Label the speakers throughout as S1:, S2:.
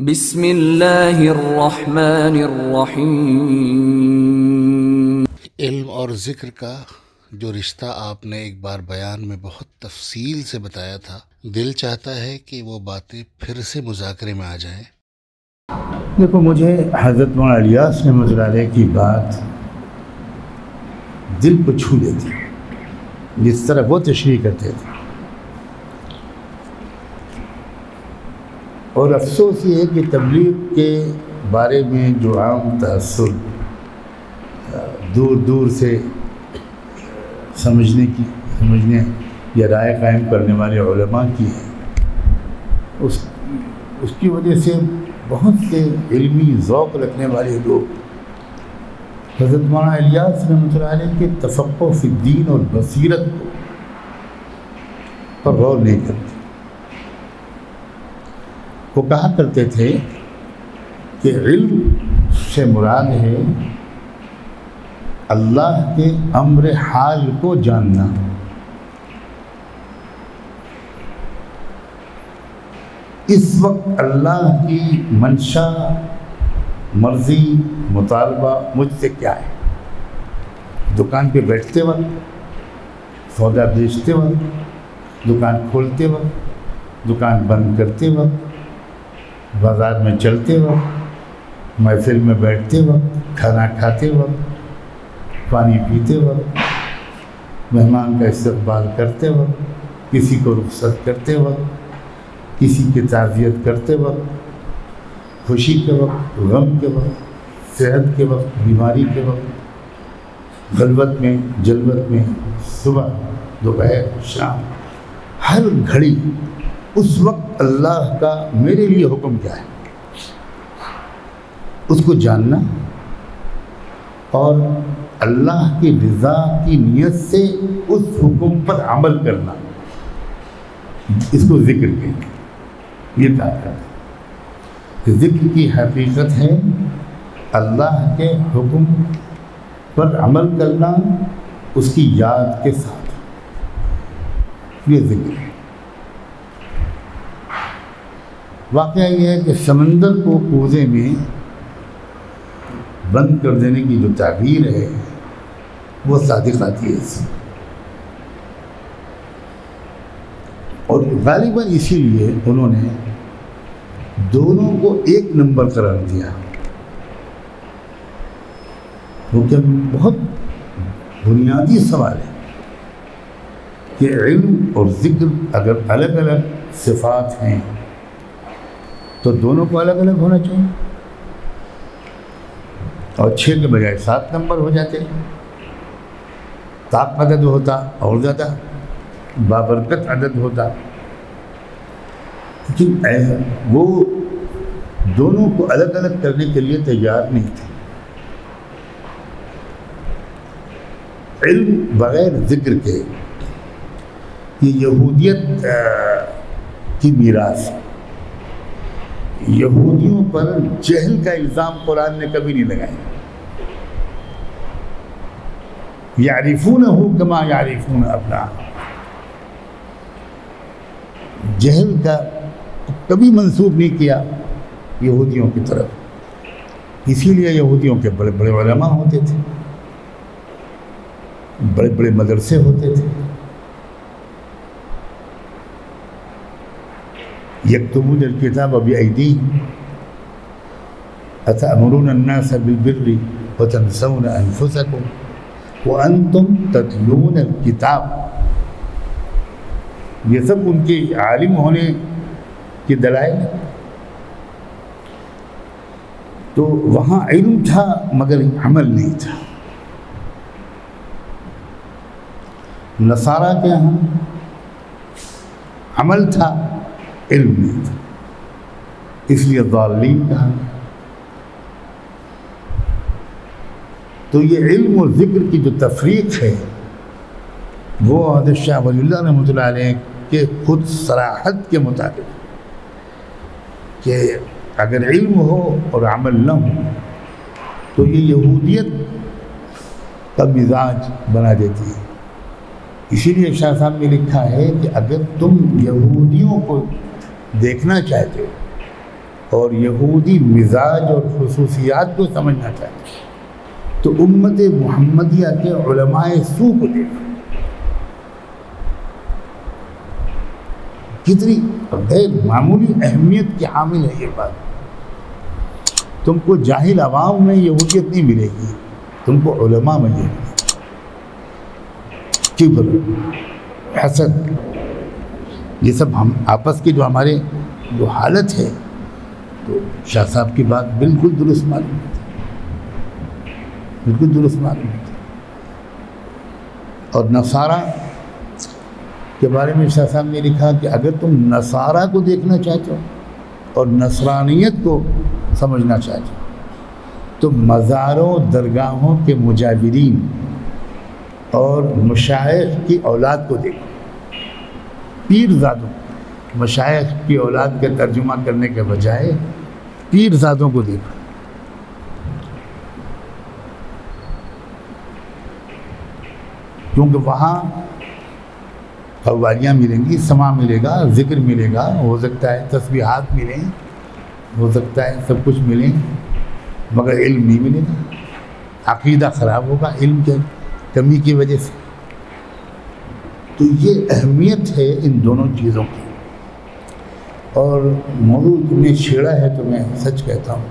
S1: بسم اللہ الرحمن الرحیم۔
S2: علم اور ذکر کا جو رشتہ آپ نے ایک بار بیان میں بہت تفصیل سے بتایا تھا، دل چاہتا ہے کہ وہ باتیں پھر سے مذاکرے میں آ جائیں۔
S3: دیکھو، مجھے حضرت مولانا الیاس رحمۃ اللہ علیہ کی بات دل کو چھو لیتی، جس طرح وہ تشریح کرتے تھے۔ اور افسوس یہ ہے کہ تبلیغ کے بارے میں جو عام تاثر دور دور سے سمجھنے یا رائے قائم کرنے والے علماء کی ہے، اس کی وجہ سے بہت سے علمی ذوق رکھنے والے لوگ حضرت مولانا الیاس رحمۃ اللہ علیہ کے تفقہ فی الدین اور بصیرت پر غور نہیں کرتے۔ وہ کہا کرتے تھے کہ علم سے مراد ہے اللہ کے امر حال کو جاننا۔ اس وقت اللہ کی منشا، مرضی، مطالبہ مجھ سے کیا ہے؟ دکان پہ بیٹھتے وقت، سودا بیچتے وقت، دکان کھولتے وقت، دکان بند کرتے وقت، بازار میں چلتے وقت، محفل میں بیٹھتے وقت، کھانا کھاتے وقت، پانی پیتے وقت، مہمان کا استقبال کرتے وقت، کسی کو رخصت کرتے وقت، کسی کی تعزیت کرتے وقت، خوشی کے وقت، غم کے وقت، صحت کے وقت، بیماری کے وقت، خلوت میں، جلوت میں، صبح، دوپہر، شام، ہر گھڑی اس وقت اللہ کا میرے لیے حکم کیا ہے، اس کو جاننا اور اللہ کی رضا کی نیت سے اس حکم پر عمل کرنا، اس کو ذکر کہتے ہیں۔ یہ طاقت ہے۔ ذکر کی حقیقت ہے اللہ کے حکم پر عمل کرنا، اس کی یاد کے ساتھ، یہ ذکر ہے۔ واقعہ یہ ہے کہ سمندر کو کوزے میں بند کر دینے کی جو تعبیر ہے وہ صادق آتی ہے اس میں، اور غالباً اسی لیے انہوں نے دونوں کو ایک نمبر قرار دیا، کیونکہ بہت بنیادی سوال ہے کہ علم اور ذکر اگر الگ الگ صفات ہیں تو دونوں کو الگ الگ ہونا چاہیے، اور 6 کے بجائے 7 نمبر ہو جاتے ہیں، طاق عدد ہوتا اور زیادہ بابرکت عدد ہوتا، لیکن وہ دونوں کو الگ الگ کرنے کے لیے تیار نہیں تھے۔ علم بغیر ذکر کے یہ یہودیت کی میراث، یہودیوں پر جہل کا الزام قرآن نے کبھی نہیں لگایا۔ یعرفونہ کما یعرفون ابناءہم، جہل کا کبھی منسوب نہیں کیا یہودیوں کی طرف، اسی لیے یہودیوں کے بڑے بڑے علماء ہوتے تھے، بڑے بڑے مدرسے ہوتے تھے، یکتبون الکتاب بأیدیہم اتأمرون الناس بالبر وتنسون انفسکم وانتم تتلون الکتاب۔ یہ سب ان کے عالم ہونے کے دلائل ہیں۔ تو وہاں علم تھا مگر عمل نہیں تھا۔ نصارہ کے یہاں عمل تھا، علم نہیں تھا، اس لیے ضالین کہا۔ تو یہ علم اور ذکر کی جو تفریق ہے وہ حضرت شاہ ولی اللہ رحمۃ اللہ علیہ کے خود صراحت کے مطابق کہ اگر علم ہو اور عمل نہ ہو تو یہ یہودیت کا مزاج بنا دیتی ہے۔ اسی لیے شاہ صاحب نے لکھا ہے کہ اگر تم یہودیوں کو دیکھنا چاہتے ہو اور یہودی مزاج اور خصوصیات کو سمجھنا چاہتے ہیں تو امت محمدیہ کے علماء سو کو دیکھو، کتنی غیر معمولی اہمیت کی حامل ہے یہ بات۔ تم کو جاہل عوام میں یہودیت نہیں ملے گی، تم کو علماء میں یہ کبر، حسد، یہ سب ہم آپس کی جو ہمارے جو حالت ہے، تو شاہ صاحب کی بات بالکل درست معلوم ہوتی، بالکل درست معلوم ہوتی۔ اور نصارہ کے بارے میں شاہ صاحب نے لکھا کہ اگر تم نصارہ کو دیکھنا چاہتے ہو اور نصرانیت کو سمجھنا چاہتے ہو تو مزاروں درگاہوں کے مجاورین اور مشائخ کی اولاد کو دیکھو، پیرزادوں، مشائخ کی اولاد کا ترجمہ کرنے کے بجائے پیرزادوں کو دیکھو۔ کیونکہ وہاں قوالیاں ملیں گی، سماع ملے گا، ذکر ملے گا، ہو سکتا ہے تسبیحات ملیں، ہو سکتا ہے سب کچھ ملیں، مگر علم نہیں ملے گا، عقیدہ خراب ہوگا علم کے کمی کی وجہ سے۔ تو یہ اہمیت ہے ان دونوں چیزوں کی۔ اور موضوع تم نے چھیڑا ہے تو میں سچ کہتا ہوں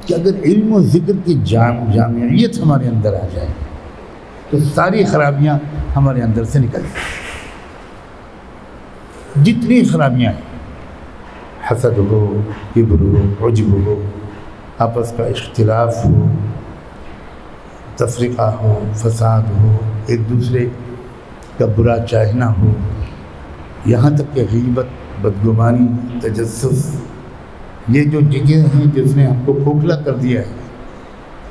S3: کہ اگر علم و ذکر کی جامعیت ہمارے اندر آ جائے تو ساری خرابیاں ہمارے اندر سے نکل جائیں۔ جتنی خرابیاں ہیں، حسد ہو، کبر ہو، عجب ہو، آپس کا اختلاف ہو، تفرقہ ہو، فساد ہو، ایک دوسرے کا برا چاہنا ہو، یہاں تک کہ غیبت، بدگمانی، تجسس، یہ جو چیزیں ہیں جس نے ہم کو کھوکھلا کر دیا ہے،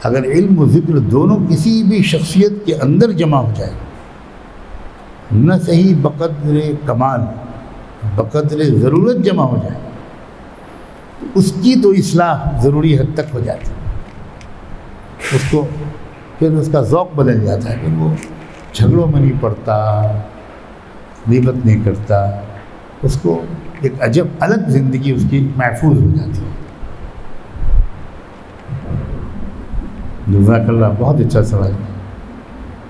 S3: اگر علم و ذکر دونوں کسی بھی شخصیت کے اندر جمع ہو جائے، نہ صحیح بقدر کمال، بقدر ضرورت جمع ہو جائے، اس کی تو اصلاح ضروری حد تک ہو جاتی ہے، اس کو پھر اس کا ذوق بدل جاتا ہے، پھر وہ جھگڑوں میں نہیں پڑتا، غیبت نہیں کرتا، اس کو ایک عجب الگ زندگی اس کی محفوظ ہو جاتی ہے۔ جزاک اللہ، بہت اچھا سوال،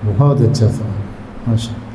S3: بہت اچھا سوال، ماشاء اللہ۔